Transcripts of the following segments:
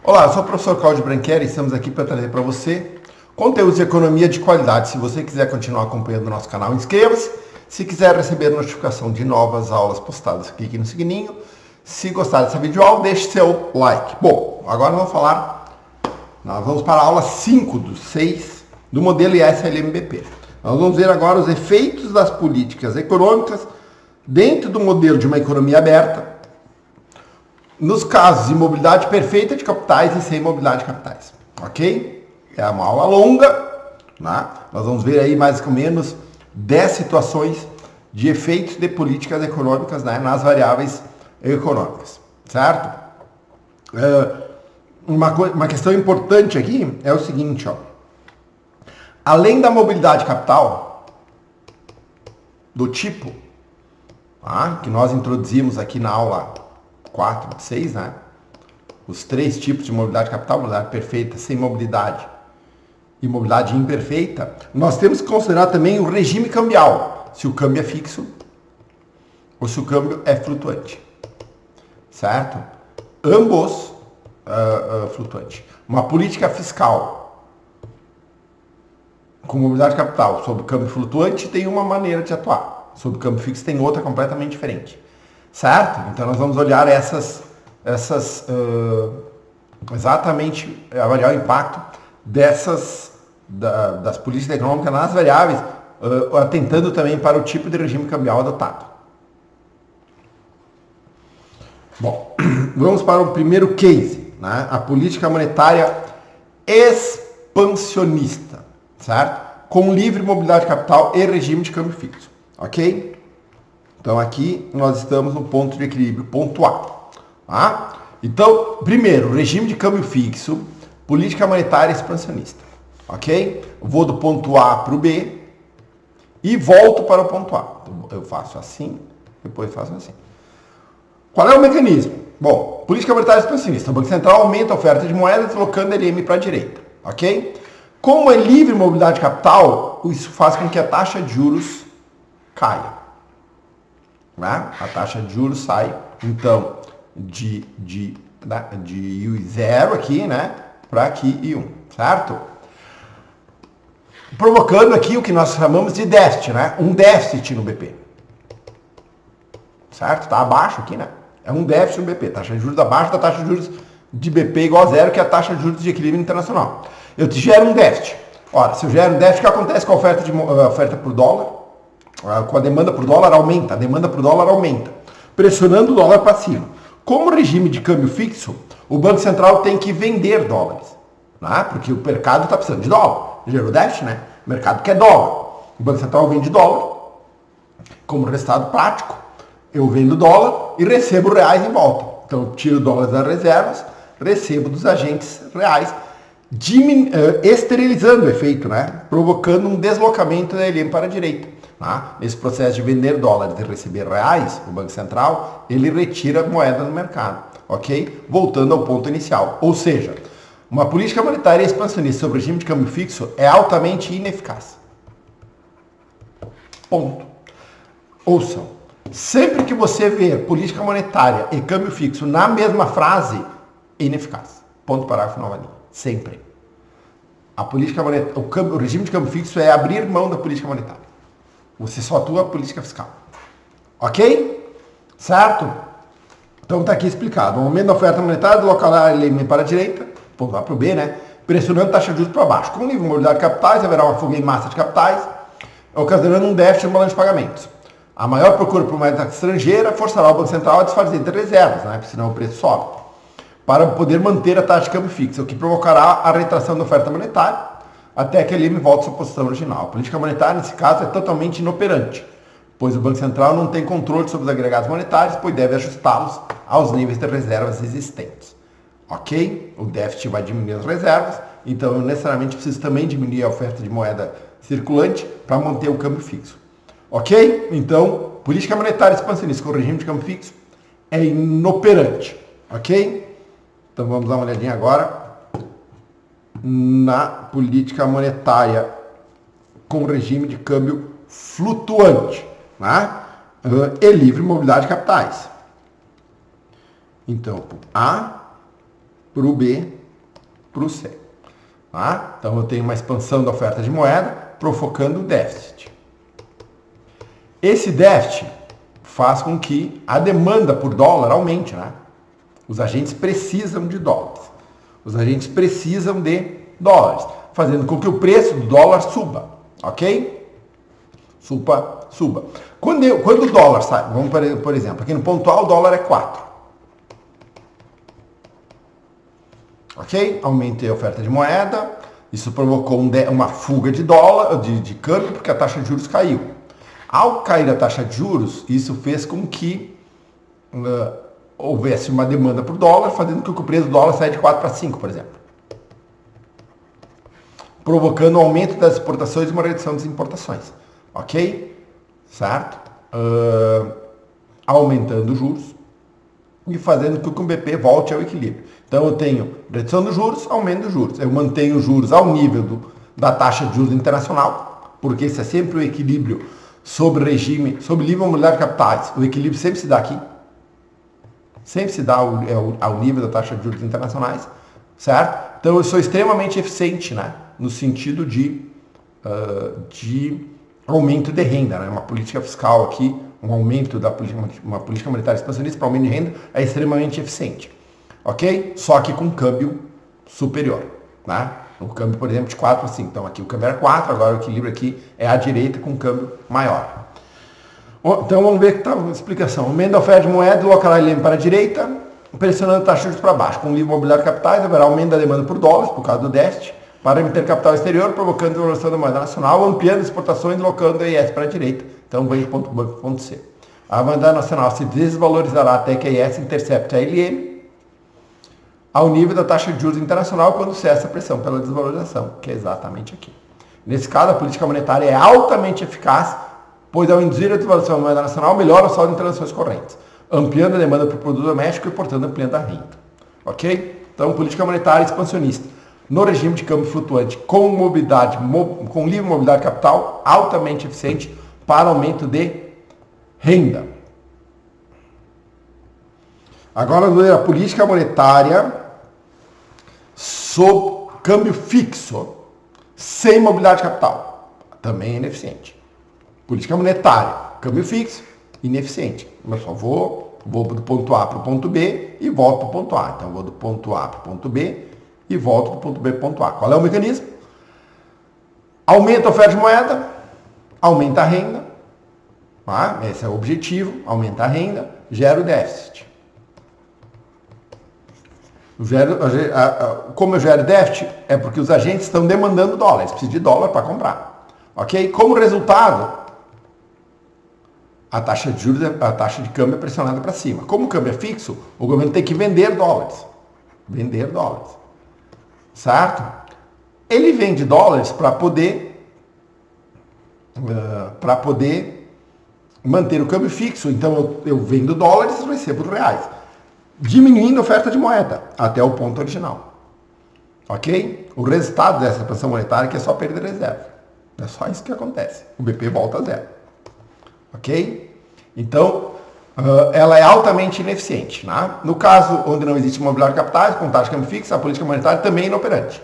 Olá, eu sou o professor Cláudio Branquer e estamos aqui para trazer para você conteúdos de economia de qualidade. Se você quiser continuar acompanhando o nosso canal, inscreva-se. Se quiser receber notificação de novas aulas postadas, clique no sininho. Se gostar dessa videoaula, deixe seu like. Bom, agora nós vamos para a aula 5 dos 6 do modelo IS-LMBP. Nós vamos ver agora os efeitos das políticas econômicas dentro do modelo de uma economia aberta, nos casos de mobilidade perfeita de capitais e sem mobilidade de capitais. Ok? É uma aula longa, né? Nós vamos ver aí mais ou menos 10 situações de efeitos de políticas econômicas, né, nas variáveis econômicas, certo? Uma questão importante aqui é o seguinte, ó. Além da mobilidade de capital, do tipo, tá, que nós introduzimos aqui na aula 4 de 6, né? Os 3 tipos de mobilidade de capital: mobilidade perfeita, sem mobilidade e mobilidade imperfeita. Nós temos que considerar também o regime cambial, se o câmbio é fixo ou se o câmbio é flutuante, certo? Ambos flutuantes. Uma política fiscal com mobilidade de capital sobre câmbio flutuante tem uma maneira de atuar, sobre câmbio fixo tem outra completamente diferente. Certo? Então nós vamos olhar exatamente avaliar o impacto das políticas econômicas nas variáveis, atentando também para o tipo de regime cambial adotado. Bom, vamos para o primeiro case, né? A política monetária expansionista, certo? Com livre mobilidade de capital e regime de câmbio fixo, ok? Então aqui nós estamos no ponto de equilíbrio, ponto A. Tá? Então, primeiro, regime de câmbio fixo, política monetária expansionista. Ok? Eu vou do ponto A para o B e volto para o ponto A. Então, eu faço assim, depois faço assim. Qual é o mecanismo? Bom, política monetária expansionista. O Banco Central aumenta a oferta de moeda deslocando LM para a direita. Ok? Como é livre mobilidade de capital, isso faz com que a taxa de juros caia. Né? A taxa de juros sai, então, de 0 aqui, né, para aqui e 1, certo? Provocando aqui o que nós chamamos de déficit, né? Um déficit no BP. Certo? Está abaixo aqui, né? É um déficit no BP. Taxa de juros abaixo da taxa de juros de BP igual a 0, que é a taxa de juros de equilíbrio internacional. Eu te gero um déficit. Ora, se eu gero um déficit, o que acontece com a oferta por dólar? Com a demanda por dólar aumenta, a demanda por dólar aumenta, pressionando o dólar para cima. Como regime de câmbio fixo, o Banco Central tem que vender dólares, né? Porque o mercado está precisando de dólar. Gerou déficit, né? O mercado quer dólar. O Banco Central vende dólar. Como resultado prático, eu vendo dólar e recebo reais em volta. Então, eu tiro dólares das reservas, recebo dos agentes reais, esterilizando o efeito, né? Provocando um deslocamento da LM para a direita. Tá? Nesse processo de vender dólares e receber reais, o Banco Central, ele retira a moeda no mercado, ok? Voltando ao ponto inicial. Ou seja, uma política monetária expansionista sobre o regime de câmbio fixo é altamente ineficaz. Ponto. Ouçam, sempre que você ver política monetária e câmbio fixo na mesma frase, é ineficaz. Ponto, parágrafo, nova linha. Sempre. A política monetária, o regime de câmbio fixo é abrir mão da política monetária. Você só atua a política fiscal. Ok? Certo? Então está aqui explicado. O aumento da oferta monetária deslocar a LM para a direita, ponto A para o B, né? Pressionando a taxa de juros para baixo. Com livre mobilidade de capitais, haverá uma fuga em massa de capitais, ocasionando um déficit no balanço de pagamentos. A maior procura por moeda estrangeira forçará o Banco Central a desfazer de reservas, né? Porque senão o preço sobe, para poder manter a taxa de câmbio fixa, o que provocará a retração da oferta monetária, até que a LM volte à sua posição original. A política monetária, nesse caso, é totalmente inoperante, pois o Banco Central não tem controle sobre os agregados monetários, pois deve ajustá-los aos níveis de reservas existentes. Ok? O déficit vai diminuir as reservas, então eu necessariamente preciso também diminuir a oferta de moeda circulante para manter o câmbio fixo. Ok? Então, política monetária expansionista com regime de câmbio fixo é inoperante. Ok? Então vamos dar uma olhadinha agora na política monetária com regime de câmbio flutuante, né? E livre mobilidade de capitais. Então, A para o B, para o C. Tá? Então eu tenho uma expansão da oferta de moeda provocando o déficit. Esse déficit faz com que a demanda por dólar aumente, né? Os agentes precisam de dólares. Os agentes precisam de dólares, fazendo com que o preço do dólar suba, ok? Suba. Quando o dólar sai, vamos por exemplo, aqui no ponto A o dólar é 4. Ok? Aumentei a oferta de moeda, isso provocou uma fuga de dólar, de câmbio, porque a taxa de juros caiu. Ao cair a taxa de juros, isso fez com que houvesse uma demanda por dólar, fazendo com que o preço do dólar saia de 4 para 5, por exemplo. Provocando um aumento das exportações e uma redução das importações. Ok? Certo? Aumentando os juros e fazendo com que o BP volte ao equilíbrio. Então eu tenho redução dos juros, aumento dos juros. Eu mantenho os juros ao nível da taxa de juros internacional, porque isso é sempre o equilíbrio sobre regime, sobre livre mobilidade de capitais. O equilíbrio sempre se dá aqui. Sempre se dá ao nível da taxa de juros internacionais, certo? Então eu sou extremamente eficiente, né? No sentido de aumento de renda, né? Uma política fiscal aqui, um aumento uma política monetária expansionista para aumento de renda é extremamente eficiente, ok? Só que com câmbio superior, né? O câmbio, por exemplo, de 4 a 5. Então aqui o câmbio era 4, agora o equilíbrio aqui é à direita com câmbio maior. Então vamos ver que está a explicação. Aumento da oferta de moeda, deslocará ele para a direita, pressionando a taxa de juros para baixo. Com o livre mobiliário de capitais, haverá aumento da demanda por dólares, por causa do déficit, para emitir capital exterior, provocando desvalorização da moeda nacional, ampliando exportações, deslocando o IS para a direita. Então vem de ponto B para ponto C. A moeda nacional se desvalorizará até que a IS intercepte a LM ao nível da taxa de juros internacional quando cessa a pressão pela desvalorização, que é exatamente aqui. Nesse caso, a política monetária é altamente eficaz, pois ao induzir a desvalorização da moeda nacional, melhora o saldo de transações correntes, ampliando a demanda por produto doméstico e, portanto, ampliando a renda. Ok? Então, política monetária expansionista. No regime de câmbio flutuante, com livre mobilidade de capital, altamente eficiente para aumento de renda. Agora, vamos ver a política monetária sob câmbio fixo, sem mobilidade de capital. Também é ineficiente. Política monetária, câmbio fixo, ineficiente. Eu só vou do ponto A para o ponto B e volto para o ponto A. Então, vou do ponto A para o ponto B e volto do ponto B para o ponto A. Qual é o mecanismo? Aumenta a oferta de moeda, aumenta a renda. Tá? Esse é o objetivo, aumenta a renda, gera o déficit. Como eu gero déficit? É porque os agentes estão demandando dólares, precisam de dólar para comprar. Ok? Como resultado, a taxa de juros, a taxa de câmbio é pressionada para cima. Como o câmbio é fixo, o governo tem que vender dólares. Vender dólares. Certo? Ele vende dólares para poder manter o câmbio fixo. Então eu vendo dólares e recebo reais. Diminuindo a oferta de moeda até o ponto original. Ok? O resultado dessa expansão monetária é que é só perder reserva. É só isso que acontece. O BP volta a zero. Ok? Então, ela é altamente ineficiente. Né? No caso onde não existe mobiliário de capitais, com taxa de câmbio fixa, a política monetária também é inoperante.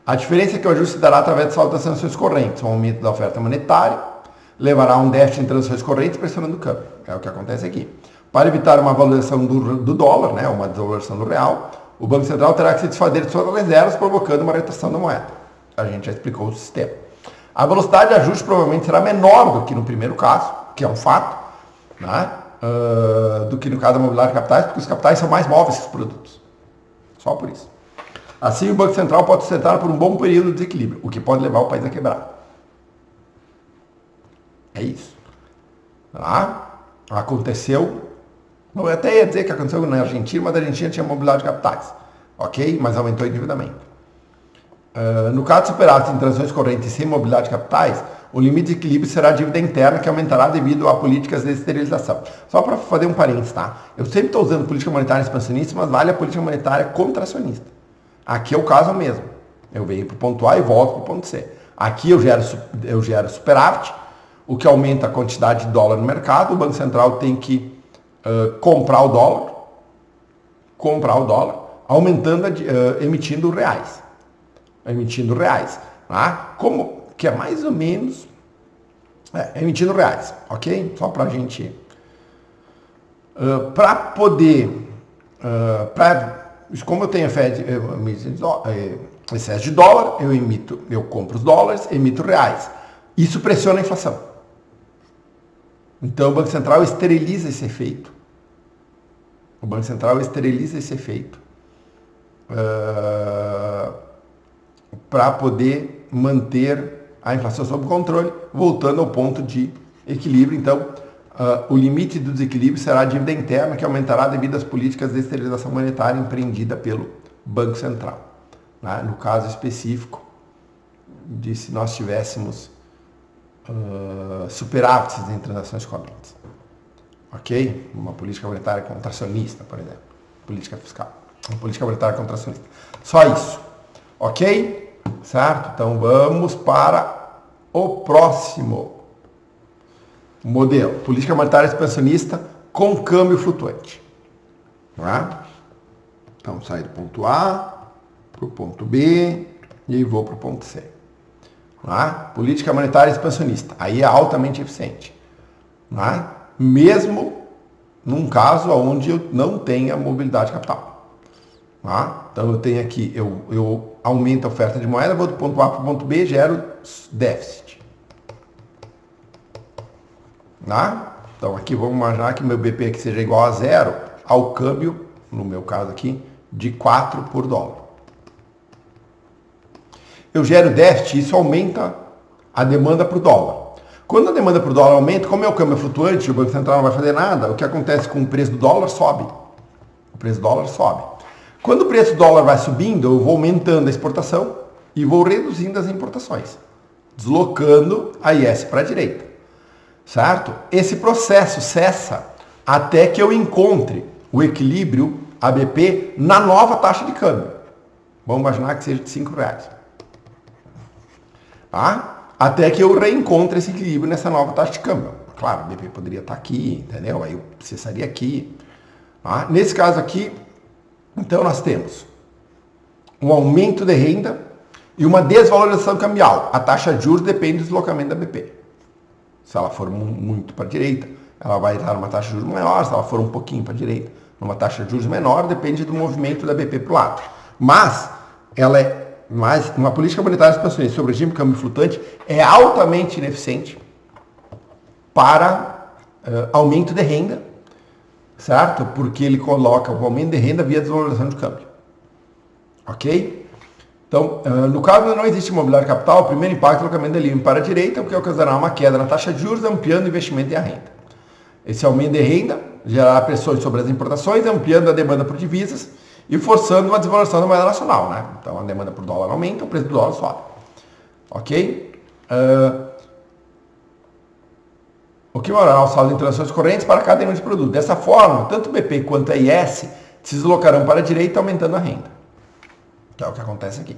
A diferença é que o ajuste se dará através de saldo das transações correntes. O aumento da oferta monetária levará a um déficit em transações correntes pressionando o câmbio. É o que acontece aqui. Para evitar uma valorização do dólar, né, uma desvalorização do real, o Banco Central terá que se desfazer de suas reservas, provocando uma retração da moeda. A gente já explicou o sistema. A velocidade de ajuste provavelmente será menor do que no primeiro caso, que é um fato, né, do que no caso da mobiliário de capitais, porque os capitais são mais móveis que os produtos. Só por isso. Assim, o Banco Central pode sustentar por um bom período de desequilíbrio, o que pode levar o país a quebrar. É isso. Tá? Aconteceu, eu até ia dizer que aconteceu na Argentina, mas a Argentina tinha mobiliário de capitais. Ok? Mas aumentou o endividamento. No caso de superávit em transações correntes sem mobiliário de capitais, o limite de equilíbrio será a dívida interna, que aumentará devido a políticas de esterilização. Só para fazer um parênteses, tá? Eu sempre estou usando política monetária expansionista, mas vale a política monetária contracionista. Aqui é o caso mesmo. Eu venho para o ponto A e volto para o ponto C. Aqui eu gero superávit, o que aumenta a quantidade de dólar no mercado. O Banco Central tem que comprar o dólar. aumentando, emitindo reais. Emitindo reais. Tá? Como que é mais ou menos... emitindo reais, ok? Só para a gente... para poder... como eu tenho excesso de dólar, eu compro os dólares, emito reais. Isso pressiona a inflação. Então o Banco Central esteriliza esse efeito. O Banco Central esteriliza esse efeito para poder manter a inflação sob controle, voltando ao ponto de equilíbrio. Então, o limite do desequilíbrio será a dívida interna, que aumentará devido às políticas de esterilização monetária empreendida pelo Banco Central. Né? No caso específico, de se nós tivéssemos superávites em transações correntes. Ok? Uma política monetária contracionista, por exemplo. Política fiscal. Uma política monetária contracionista. Só isso. Ok? Certo? Então vamos para o próximo modelo. Política monetária expansionista com câmbio flutuante. Tá? Então saio do ponto A para o ponto B e vou para o ponto C. Tá? Política monetária expansionista. Aí é altamente eficiente. Tá? Mesmo num caso onde eu não tenha mobilidade de capital. Tá? Então eu tenho aqui, eu aumento a oferta de moeda, vou do ponto A para o ponto B, gero déficit. Tá? Então aqui vamos imaginar que meu BP aqui seja igual a zero ao câmbio, no meu caso aqui, de 4 por dólar. Eu gero déficit, isso aumenta a demanda para o dólar. Quando a demanda para o dólar aumenta, como é o câmbio flutuante, o Banco Central não vai fazer nada, o que acontece com o preço do dólar sobe. O preço do dólar sobe. Quando o preço do dólar vai subindo, eu vou aumentando a exportação e vou reduzindo as importações, deslocando a IS para a direita. Certo? Esse processo cessa até que eu encontre o equilíbrio ABP na nova taxa de câmbio. Vamos imaginar que seja de R$5. Tá? Até que eu reencontre esse equilíbrio nessa nova taxa de câmbio. Claro, o BP poderia estar aqui, entendeu? Aí eu cessaria aqui. Tá? Nesse caso aqui, então nós temos um aumento de renda e uma desvalorização cambial. A taxa de juros depende do deslocamento da BP. Se ela for muito para a direita, ela vai estar numa taxa de juros maior. Se ela for um pouquinho para a direita, numa taxa de juros menor, depende do movimento da BP para o lado. Mas ela uma política monetária expansionista sobre o regime de câmbio flutuante é altamente ineficiente para aumento de renda, certo? Porque ele coloca o aumento de renda via desvalorização de câmbio. Ok? Então, no caso não existe mobilidade de capital, o primeiro impacto é o deslocamento da livre para a direita, o que ocasionará uma queda na taxa de juros, ampliando o investimento e a renda. Esse aumento de renda gerará pressões sobre as importações, ampliando a demanda por divisas e forçando uma desvalorização da moeda nacional. Né? Então, a demanda por dólar aumenta, o preço do dólar sobe. Ok? O que vará o saldo de transações correntes para cada unidade de produto. Dessa forma, tanto o BP quanto a IS se deslocarão para a direita, aumentando a renda. Que é o que acontece aqui.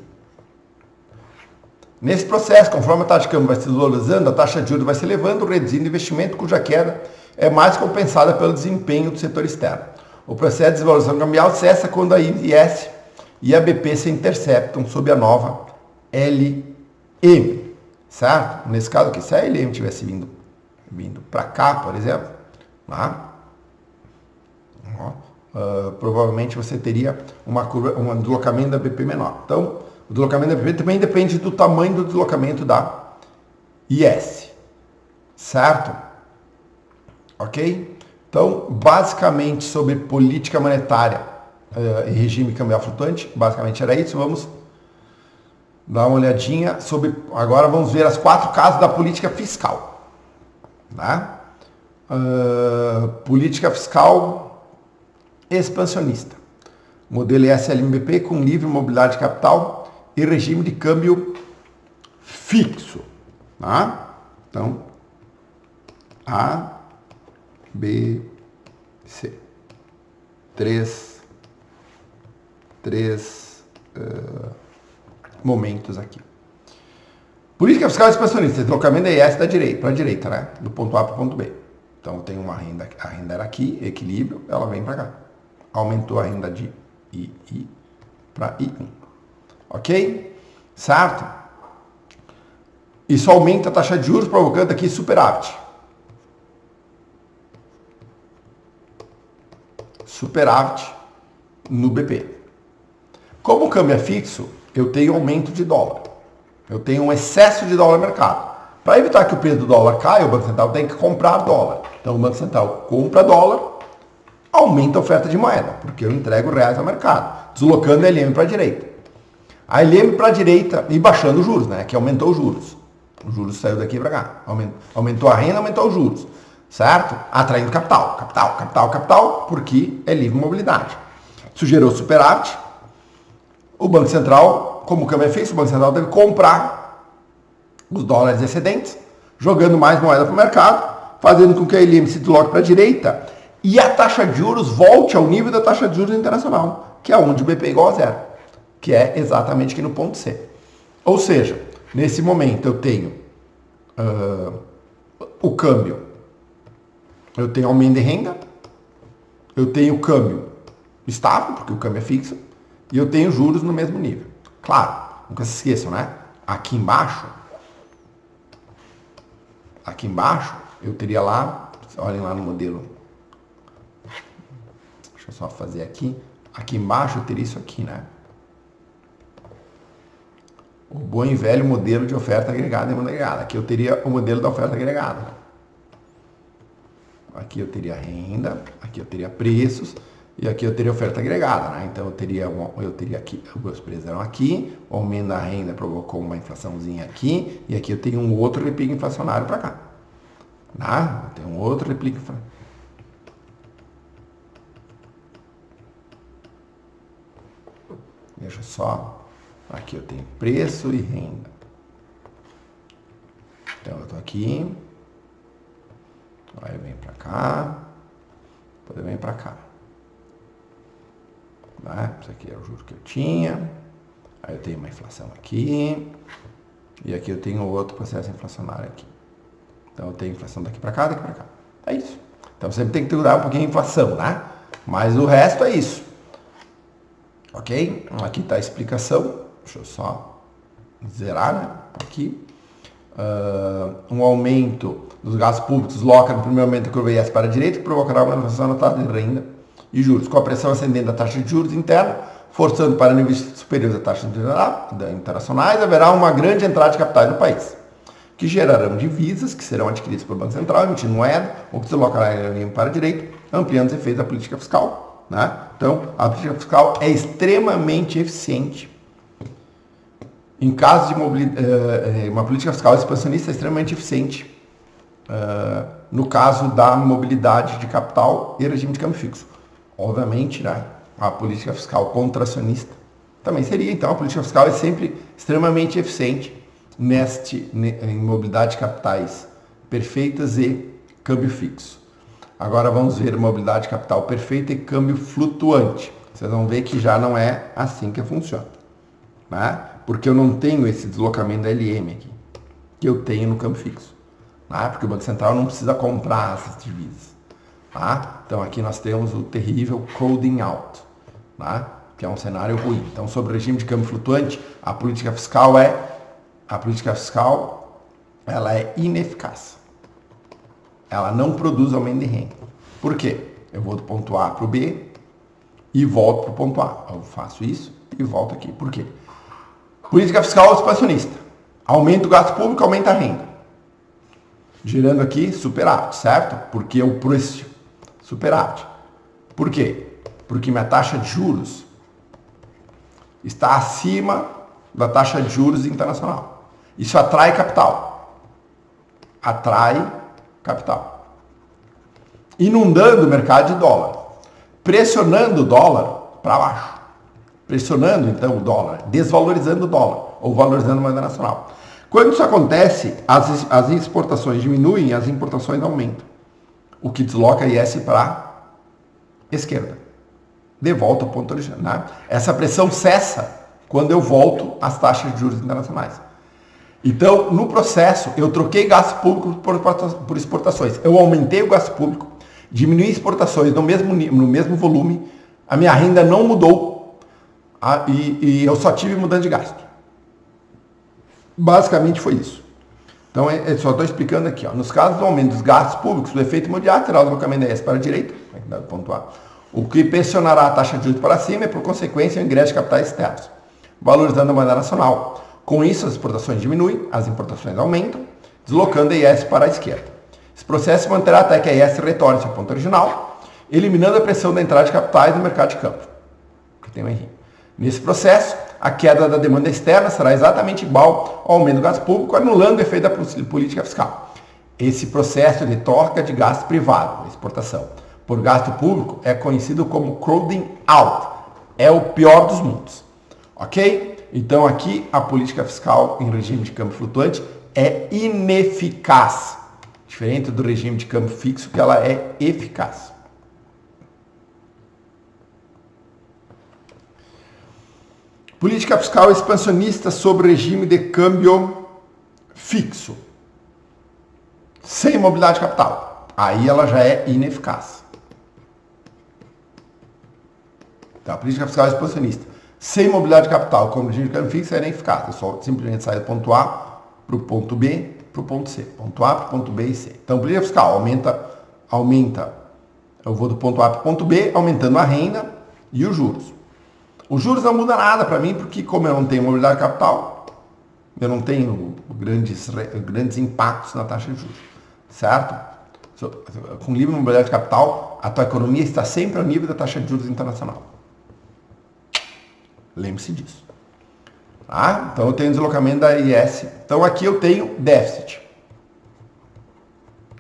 Nesse processo, conforme a taxa de câmbio vai se desvalorizando, a taxa de juros vai se elevando, reduzindo o investimento, cuja queda é mais compensada pelo desempenho do setor externo. O processo de desvalorização cambial cessa quando a IS e a BP se interceptam sob a nova LM. Certo? Nesse caso aqui, se a LM tivesse vindo para cá, por exemplo, tá? Provavelmente você teria um deslocamento da BP menor. Então, o deslocamento da BP também depende do tamanho do deslocamento da IS. Certo? Ok? Então, basicamente, sobre política monetária e regime cambial flutuante, basicamente era isso. Vamos dar uma olhadinha sobre... Agora vamos ver as 4 casos da política fiscal. Tá? Política fiscal expansionista. Modelo SLMBP com livre mobilidade de capital e regime de câmbio fixo. Tá? Então, A, B, C. Três momentos aqui. Política fiscal expansionista, deslocamento da IS da direita, para a direita, né? Do ponto A para o ponto B. Então eu tenho uma renda, a renda era aqui, equilíbrio, ela vem para cá. Aumentou a renda de I, para I1. Ok? Certo? Isso aumenta a taxa de juros, provocando aqui superávit. Superávit no BP. Como o câmbio é fixo, eu tenho aumento de dólar. Eu tenho um excesso de dólar no mercado. Para evitar que o preço do dólar caia, o Banco Central tem que comprar dólar. Então o Banco Central compra dólar, aumenta a oferta de moeda, porque eu entrego reais ao mercado, deslocando a LM para a direita. A LM para a direita e baixando os juros, né? Que aumentou os juros. O juros saiu daqui para cá. Aumentou a renda, aumentou os juros. Certo? Atraindo capital, porque é livre mobilidade. Isso gerou superávit. O Banco Central, como o câmbio é fixo, o Banco Central deve comprar os dólares excedentes, jogando mais moeda para o mercado, fazendo com que a LM se desloque para a direita e a taxa de juros volte ao nível da taxa de juros internacional, que é onde o BP é igual a zero, que é exatamente aqui no ponto C. Ou seja, nesse momento eu tenho o câmbio, eu tenho aumento de renda, eu tenho câmbio estável, porque o câmbio é fixo, e eu tenho juros no mesmo nível. Claro, nunca se esqueçam, né? Aqui embaixo eu teria lá, olhem lá no modelo. Deixa eu só fazer aqui. Aqui embaixo eu teria isso aqui, né? O bom e velho modelo de oferta agregada e demanda agregada. Aqui eu teria o modelo da oferta agregada. Aqui eu teria renda, aqui eu teria preços e aqui eu teria oferta agregada, né? Então eu teria aqui, os preços eram aqui, o aumento da renda provocou uma inflaçãozinha aqui e aqui eu tenho um outro repique inflacionário para cá. Né? Eu tenho um outro repique inflacionário. Deixa só. Aqui eu tenho preço e renda. Então eu estou aqui. Aí eu venho para cá. Depois eu venho para cá. Né? Isso aqui é o juro que eu tinha. Aí eu tenho uma inflação aqui. E aqui eu tenho outro processo inflacionário aqui. Então eu tenho inflação daqui para cá, daqui para cá. É isso. Então sempre tem que cuidar um pouquinho a inflação, né? Mas o resto é isso. Ok? Aqui está a explicação. Deixa eu só zerar, né? Aqui. Um aumento dos gastos públicos loca no primeiro momento a curva IS para a direita, que provocará uma elevação na taxa de renda e juros, com a pressão ascendente da taxa de juros interna, forçando para níveis superiores à taxa internacionais, haverá uma grande entrada de capitais no país, que gerarão divisas que serão adquiridas pelo Banco Central, emitindo moeda, ou que se deslocará para a direita, ampliando os efeitos da política fiscal. Né? Então, a política fiscal é extremamente eficiente. Em caso de uma política fiscal expansionista é extremamente eficiente no caso da mobilidade de capital e regime de câmbio fixo. Obviamente, né, a política fiscal contracionista também seria. Então, a política fiscal é sempre extremamente eficiente em mobilidade de capitais perfeitas e câmbio fixo. Agora vamos ver mobilidade de capital perfeita e câmbio flutuante. Vocês vão ver que já não é assim que funciona. Né? Porque eu não tenho esse deslocamento da LM aqui, que eu tenho no câmbio fixo. Né? Porque o Banco Central não precisa comprar essas divisas. Tá? Então aqui nós temos o terrível coding out, né? Que é um cenário ruim. Então sobre o regime de câmbio flutuante, a política fiscal ela é ineficaz. Ela não produz aumento de renda. Por quê? Eu vou do ponto A para o B e volto para o ponto A. Eu faço isso e volto aqui. Por quê? Política fiscal expansionista. Aumenta o gasto público, aumenta a renda. Gerando aqui superávit, certo? Porque o preço superávit. Por quê? Porque minha taxa de juros está acima da taxa de juros internacional. Isso atrai capital. Atrai capital. Inundando o mercado de dólar. Pressionando o dólar para baixo. Pressionando, então, o dólar. Desvalorizando o dólar. Ou valorizando a moeda nacional. Quando isso acontece, as exportações diminuem e as importações aumentam. O que desloca IS para a esquerda. De volta ao ponto original. Né? Essa pressão cessa quando eu volto às taxas de juros internacionais. Então, no processo, eu troquei gasto público por exportações. Eu aumentei o gasto público, diminuí exportações no mesmo volume, a minha renda não mudou. e eu só tive mudança de gasto. Basicamente foi isso. Então, eu só estou explicando aqui. Ó. Nos casos do aumento dos gastos públicos, o efeito imediato será o deslocamento da IS para a direita, ponto A, o que pressionará a taxa de juros para cima e, por consequência, o ingresso de capitais externos, valorizando a moeda nacional. Com isso, as exportações diminuem, as importações aumentam, deslocando a IS para a esquerda. Esse processo se manterá até que a IS retorne ao seu ponto original, eliminando a pressão da entrada de capitais no mercado de campo. Que tem um errinho. Nesse processo, a queda da demanda externa será exatamente igual ao aumento do gasto público, anulando o efeito da política fiscal. Esse processo de troca de gasto privado, exportação, por gasto público é conhecido como crowding out. É o pior dos mundos. Ok? Então aqui a política fiscal em regime de câmbio flutuante é ineficaz. Diferente do regime de câmbio fixo, que ela é eficaz. Política fiscal expansionista sobre regime de câmbio fixo. Sem mobilidade de capital. Aí ela já é ineficaz. Então, a política fiscal expansionista sem mobilidade de capital, como regime de câmbio fixo, é ineficaz. É só simplesmente sair do ponto A para o ponto B, para o ponto C. Ponto A para o ponto B e C. Então, política fiscal aumenta. Eu vou do ponto A para o ponto B, aumentando a renda e os juros. Os juros não mudam nada para mim, porque como eu não tenho mobilidade de capital, eu não tenho grandes impactos na taxa de juros. Certo? Com livre mobilidade de capital, a tua economia está sempre ao nível da taxa de juros internacional. Lembre-se disso. Tá? Então eu tenho deslocamento da IS. Então aqui eu tenho déficit.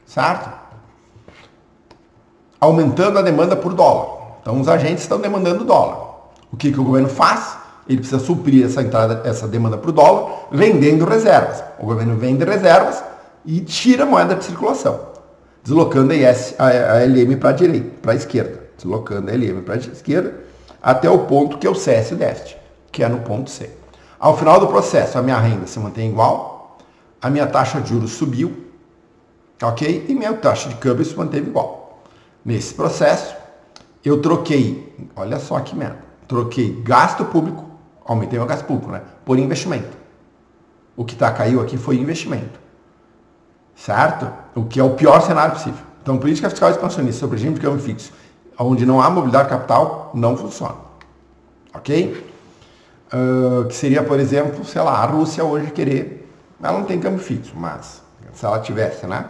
Certo? Aumentando a demanda por dólar. Então os agentes estão demandando dólar. O que o governo faz? Ele precisa suprir essa demanda para o dólar, vendendo reservas. O governo vende reservas e tira a moeda de circulação, deslocando a LM para a direita, para a esquerda. Deslocando a LM para a esquerda até o ponto que eu cesse o déficit, que é no ponto C. Ao final do processo, a minha renda se mantém igual, a minha taxa de juros subiu, ok? E minha taxa de câmbio se manteve igual. Nesse processo, eu troquei, olha só que merda. Troquei gasto público, aumentei o gasto público, né? Por investimento. O que caiu aqui foi investimento. Certo? O que é o pior cenário possível. Então, política fiscal expansionista sobre regime de câmbio fixo, onde não há mobilidade de capital, não funciona. Ok? Que seria, por exemplo, sei lá, a Rússia hoje querer... Ela não tem câmbio fixo, mas se ela tivesse, né?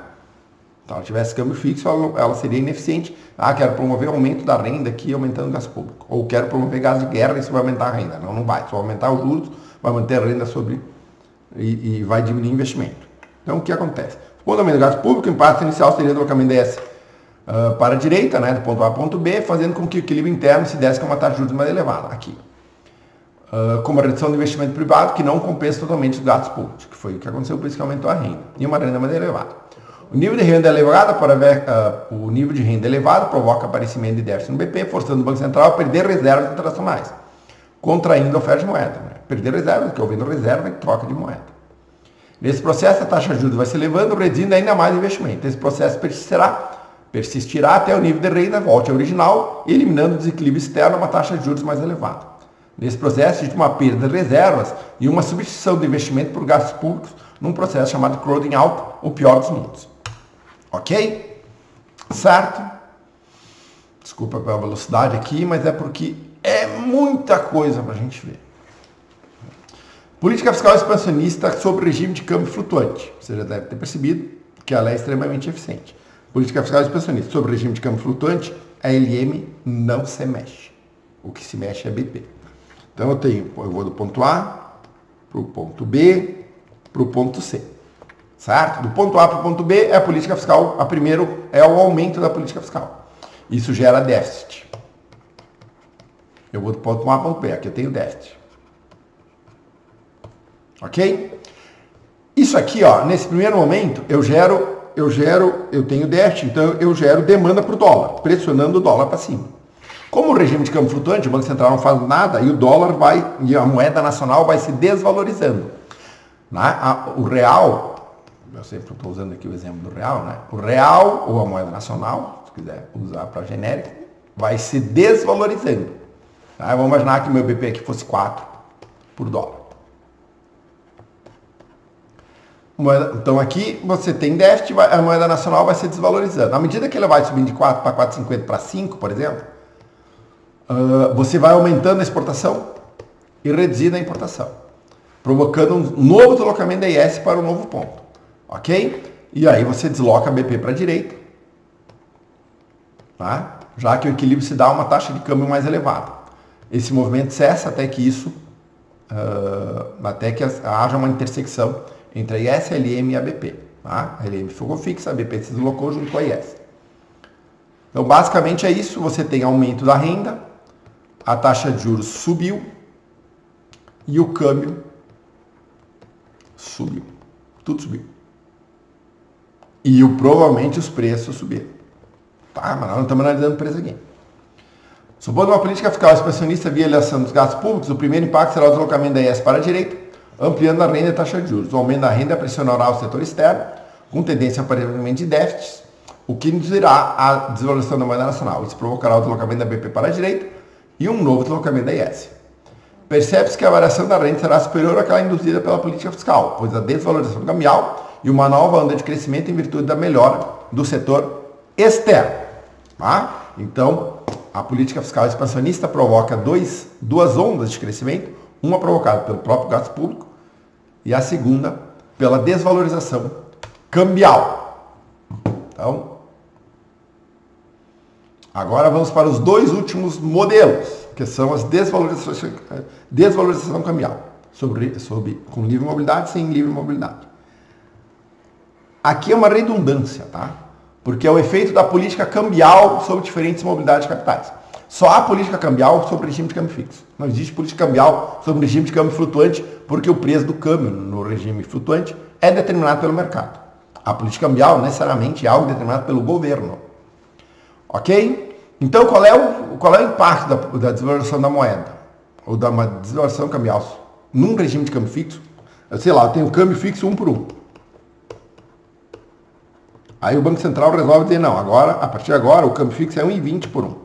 Se ela tivesse câmbio fixo, ela seria ineficiente. Quero promover o aumento da renda aqui, aumentando o gasto público. Ou quero promover gasto de guerra e isso vai aumentar a renda. Não vai. Se aumentar os juros, vai manter a renda sobre e vai diminuir o investimento. Então, o que acontece? Quando aumenta o gasto público, o impacto inicial seria o deslocamento DS para a direita, né, do ponto A ao ponto B, fazendo com que o equilíbrio interno se desse com uma taxa de juros mais elevada. Aqui. Como a redução do investimento privado, que não compensa totalmente os gastos públicos, que foi o que aconteceu, por isso que aumentou a renda. E uma renda mais elevada. O nível de renda elevado provoca aparecimento de déficit no BP, forçando o Banco Central a perder reservas internacionais, contraindo a oferta de moeda. Né? Perder reservas, que eu vendo reserva em troca de moeda. Nesse processo, a taxa de juros vai se elevando, reduzindo ainda mais o investimento. Esse processo persistirá até o nível de renda volte ao original, eliminando o desequilíbrio externo a uma taxa de juros mais elevada. Nesse processo, existe uma perda de reservas e uma substituição do investimento por gastos públicos num processo chamado crowding out, o pior dos mundos. Ok? Certo? Desculpa pela velocidade aqui, mas é porque é muita coisa para a gente ver. Política fiscal expansionista sobre regime de câmbio flutuante. Você já deve ter percebido que ela é extremamente eficiente. Política fiscal expansionista sobre regime de câmbio flutuante, a LM não se mexe. O que se mexe é BP. Então eu vou do ponto A para o ponto B para o ponto C. Certo? Do ponto A para o ponto B é a política fiscal, a primeiro é o aumento da política fiscal. Isso gera déficit. Eu vou do ponto A para o ponto B, aqui eu tenho déficit. Ok? Isso aqui, ó, nesse primeiro momento, eu tenho déficit, então eu gero demanda para o dólar, pressionando o dólar para cima. Como o regime de câmbio flutuante, o Banco Central não faz nada e o dólar e a moeda nacional vai se desvalorizando. O real, eu sempre estou usando aqui o exemplo do real, né? O real, ou a moeda nacional, se quiser usar para genérica, vai se desvalorizando. Tá? Vamos imaginar que meu BP aqui fosse 4 por dólar. Então aqui você tem déficit, a moeda nacional vai se desvalorizando. À medida que ela vai subindo de 4 para 4,50 para 5, por exemplo, você vai aumentando a exportação e reduzindo a importação, provocando um novo deslocamento da IS para um novo ponto. Ok? E aí você desloca a BP para a direita, tá? Já que o equilíbrio se dá a uma taxa de câmbio mais elevada. Esse movimento cessa até que haja uma intersecção entre a IS, a LM e a BP. Tá? A LM ficou fixa, a BP se deslocou junto com a IS. Então, basicamente é isso. Você tem aumento da renda, a taxa de juros subiu e o câmbio subiu. Tudo subiu. E provavelmente os preços subiram. Tá? Mas nós não estamos analisando o preço aqui. Supondo uma política fiscal expansionista via elevação dos gastos públicos, o primeiro impacto será o deslocamento da IS para a direita, ampliando a renda e a taxa de juros. O aumento da renda pressionará o setor externo, com tendência aparentemente de déficits, o que induzirá a desvalorização da moeda nacional. Isso provocará o deslocamento da BP para a direita e um novo deslocamento da IS. Percebe-se que a variação da renda será superior àquela induzida pela política fiscal, pois a desvalorização cambial e uma nova onda de crescimento em virtude da melhora do setor externo. Tá? Então, a política fiscal expansionista provoca duas ondas de crescimento, uma provocada pelo próprio gasto público e a segunda pela desvalorização cambial. Então, agora vamos para os dois últimos modelos, que são as desvalorização cambial, com livre mobilidade e sem livre mobilidade. Aqui é uma redundância, tá? Porque é o efeito da política cambial sobre diferentes mobilidades de capitais. Só há política cambial sobre regime de câmbio fixo. Não existe política cambial sobre regime de câmbio flutuante, porque o preço do câmbio no regime flutuante é determinado pelo mercado. A política cambial necessariamente é algo determinado pelo governo. Ok? Então, qual é o impacto da desvalorização da moeda? Ou da desvalorização cambial num regime de câmbio fixo? Sei lá, eu tenho câmbio fixo 1 por 1. Aí o Banco Central resolve dizer, não, a partir de agora, o câmbio fixo é 1,20 por 1.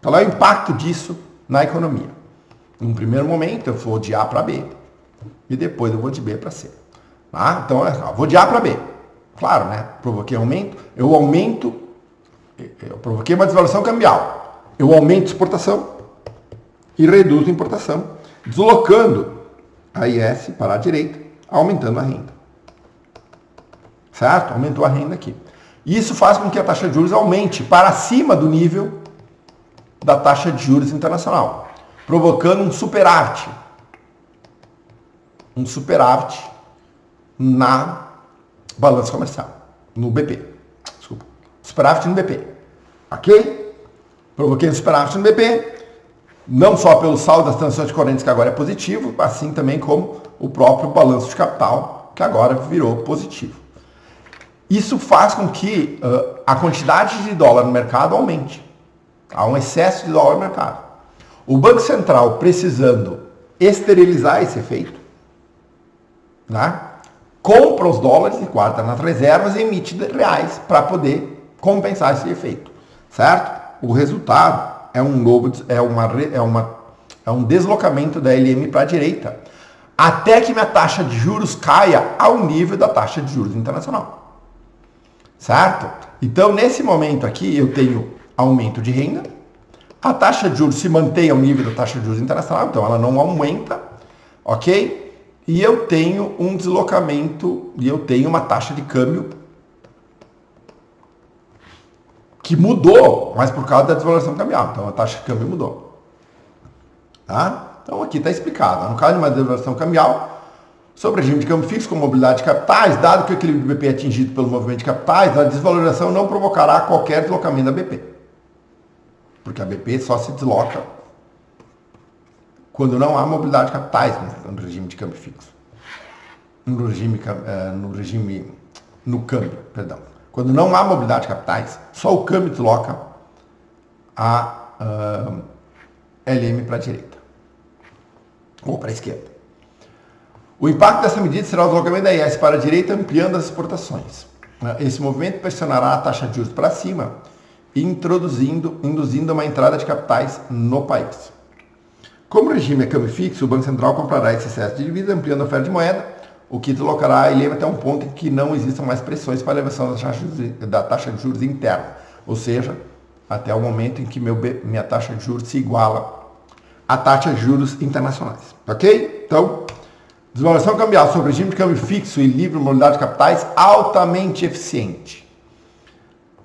Qual é o impacto disso na economia? Em primeiro momento, eu vou de A para B. E depois eu vou de B para C. Tá? Então, eu vou de A para B. Claro, né? Provoquei aumento. Eu provoquei uma desvalorização cambial. Eu aumento a exportação e reduzo a importação, deslocando a IS para a direita, aumentando a renda. Certo? Aumentou a renda aqui. Isso faz com que a taxa de juros aumente para cima do nível da taxa de juros internacional, provocando um superávit. Um superávit na balança comercial, no BP. Desculpa. Superávit no BP. Ok? Provoquei um superávit no BP, não só pelo saldo das transações correntes, que agora é positivo, assim também como o próprio balanço de capital, que agora virou positivo. Isso faz com que a quantidade de dólar no mercado aumente. Há um excesso de dólar no mercado. O Banco Central, precisando esterilizar esse efeito, né, compra os dólares e guarda nas reservas e emite reais para poder compensar esse efeito. Certo? O resultado é um deslocamento da LM para a direita, até que minha taxa de juros caia ao nível da taxa de juros internacional. Certo? Então, nesse momento aqui, eu tenho aumento de renda, a taxa de juros se mantém ao nível da taxa de juros internacional, então ela não aumenta, ok? E eu tenho um deslocamento, e eu tenho uma taxa de câmbio que mudou, mas por causa da desvalorização cambial, então a taxa de câmbio mudou. Tá? Então aqui está explicado, no caso de uma desvalorização cambial, sobre o regime de câmbio fixo com mobilidade de capitais, dado que o equilíbrio do BP é atingido pelo movimento de capitais, a desvalorização não provocará qualquer deslocamento da BP. Porque a BP só se desloca quando não há mobilidade de capitais no regime de câmbio fixo. No câmbio, perdão. Quando não há mobilidade de capitais, só o câmbio desloca a LM para a direita. Ou para a esquerda. O impacto dessa medida será o deslocamento da IS para a direita, ampliando as exportações. Esse movimento pressionará a taxa de juros para cima, induzindo uma entrada de capitais no país. Como o regime é câmbio fixo, o Banco Central comprará esse excesso de divisa, ampliando a oferta de moeda, o que deslocará a LM até um ponto em que não existam mais pressões para a elevação da taxa de juros interna. Ou seja, até o momento em que minha taxa de juros se iguala à taxa de juros internacionais. Ok? Então, desvalorização cambial sobre regime de câmbio fixo e livre mobilidade de capitais altamente eficiente.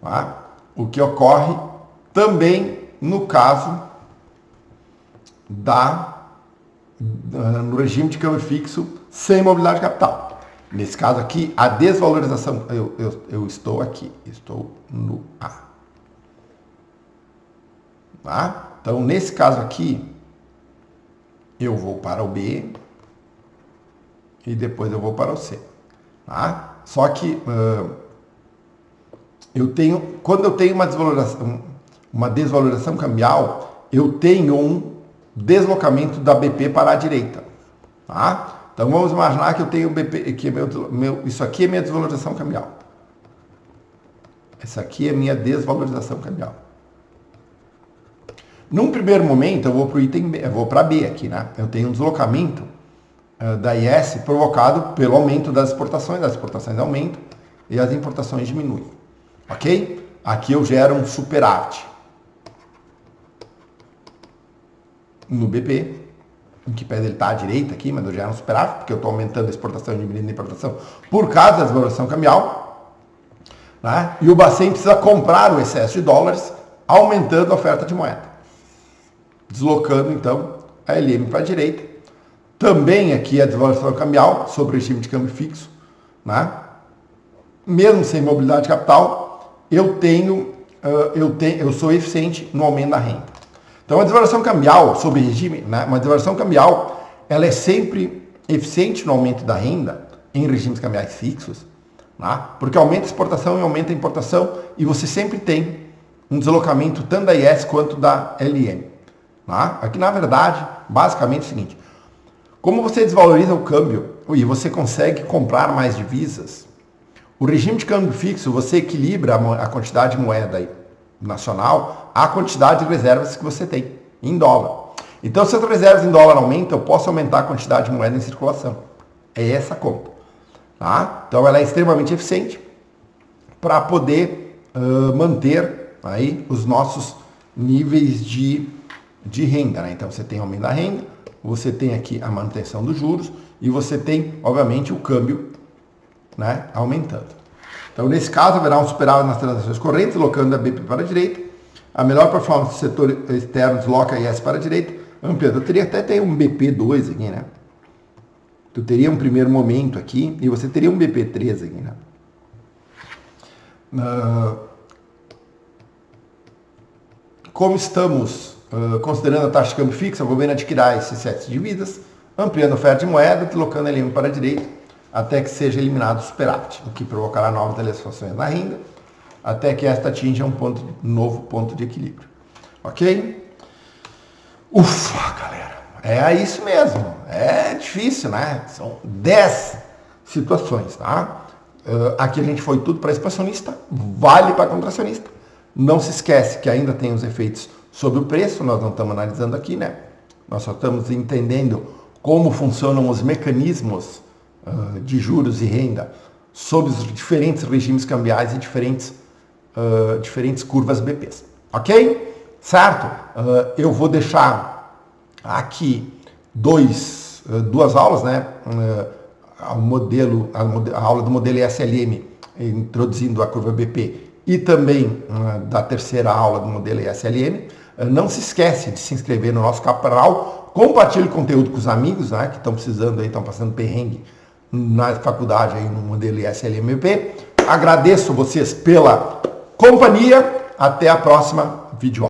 Tá? O que ocorre também no caso no regime de câmbio fixo sem mobilidade de capital. Nesse caso aqui, a desvalorização, eu estou aqui, estou no A. Tá? Então, nesse caso aqui, eu vou para o B e depois eu vou para o C. Tá? Só que quando eu tenho uma desvalorização cambial, eu tenho um deslocamento da BP para a direita. Tá? Então vamos imaginar que eu tenho BP, que isso aqui é minha desvalorização cambial. Essa aqui é minha desvalorização cambial. Num primeiro momento eu vou para o item B, eu vou para B aqui, né? Eu tenho um deslocamento da IS provocado pelo aumento das exportações aumentam e as importações diminuem. Ok? Aqui eu gero um superávit no BP, em que pese ele está à direita aqui, mas eu gero um superávit, porque eu estou aumentando a exportação e diminuindo a importação por causa da desvalorização cambial. Né? E o Bacen precisa comprar o excesso de dólares, aumentando a oferta de moeda. Deslocando, então, a LM para a direita. Também aqui a desvalorização cambial sobre o regime de câmbio fixo. Né? Mesmo sem mobilidade de capital, eu sou eficiente no aumento da renda. Então, a desvalorização cambial sobre regime, né? Uma desvalorização cambial, ela é sempre eficiente no aumento da renda em regimes cambiais fixos, né? Porque aumenta a exportação e aumenta a importação e você sempre tem um deslocamento tanto da IS quanto da LM. Né? Aqui, na verdade, basicamente é o seguinte, como você desvaloriza o câmbio e você consegue comprar mais divisas, o regime de câmbio fixo, você equilibra a quantidade de moeda aí nacional a quantidade de reservas que você tem em dólar. Então, se as reservas em dólar aumentam, eu posso aumentar a quantidade de moeda em circulação. É essa a conta. Tá? Então, ela é extremamente eficiente para poder manter aí os nossos níveis de renda. Né? Então, você tem aumento da renda, você tem aqui a manutenção dos juros e você tem, obviamente, o câmbio, né, aumentando. Então, nesse caso, haverá um superávit nas transações correntes, deslocando a BP para a direita. A melhor performance do setor externo desloca a IS para a direita. Eu teria até ter um BP2 aqui, né? Tu teria um primeiro momento aqui e você teria um BP3 aqui, né? Como estamos considerando a taxa de câmbio fixa, o governo adquirirá esses sets de dívidas, ampliando a oferta de moeda, deslocando a LM para a direita, até que seja eliminado o superávit, o que provocará novas teleções na renda, até que esta atinja um novo ponto de equilíbrio. Ok? Ufa, galera! É isso mesmo. É difícil, né? São 10 situações, tá? Aqui a gente foi tudo para expansionista, vale para contracionista. Não se esquece que ainda tem os efeitos sobre o preço, nós não estamos analisando aqui, né? Nós só estamos entendendo como funcionam os mecanismos de juros e renda sob os diferentes regimes cambiais e diferentes curvas BPs. Ok? Certo? Eu vou deixar aqui duas aulas, né? A aula do modelo ESLM, introduzindo a curva BP, e também da terceira aula do modelo ESLM. Não se esquece de se inscrever no nosso canal, compartilhe o conteúdo com os amigos, né, que estão precisando aí, estão passando perrengue na faculdade aí no modelo ESLMP. Agradeço vocês pela companhia. Até a próxima vídeo.